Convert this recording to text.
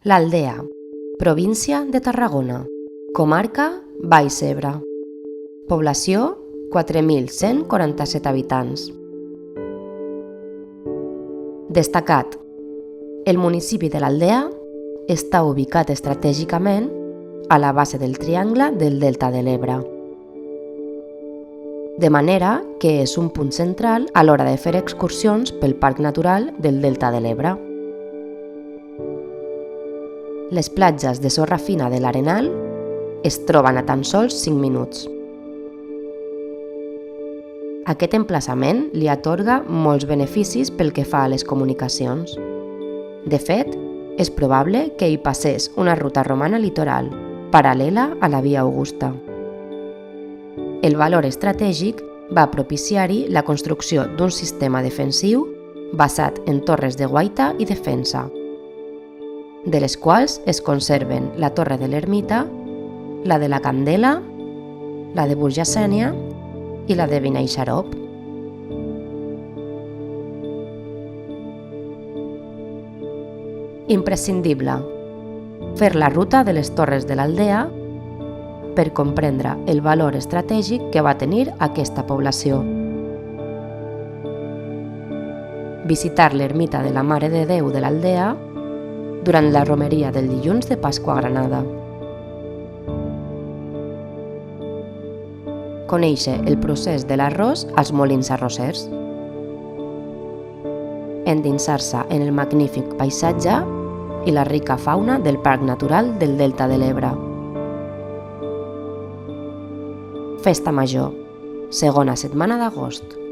L'Aldea, província de Tarragona, comarca Baix Ebre. Població 4.147 habitants. Destacat: el municipi de l'Aldea està ubicat estratègicament a la base del triangle del Delta de l'Ebre, de manera que és un punt central a l'hora de fer excursions pel Parc Natural del Delta de l'Ebre. Les platges de sorra fina de l'Arenal es troben a tan sols 5 minuts. Aquest emplaçament li atorga molts beneficis pel que fa a les comunicacions. De fet, és probable que hi passés una ruta romana litoral, paral·lela a la Via Augusta. El valor estratègic va propiciar-hi la construcció d'un sistema defensiu basat en torres de guaita i defensa, de les quals es conserven la Torre de l'Ermita, la de la Candela, la de Burjasènia i la de Benaixarop. Imprescindible: fer la ruta de les Torres de l'Aldea per comprendre el valor estratègic que va tenir aquesta població. Visitar l'ermita de la Mare de Déu de l'Aldea durant la romeria del dilluns de Pasqua a Granada. Conèixer el procés de l'arròs als molins arrossers. Endinsar-se en el magnífic paisatge i la rica fauna del Parc Natural del Delta de l'Ebre. Festa Major, segona setmana d'agost.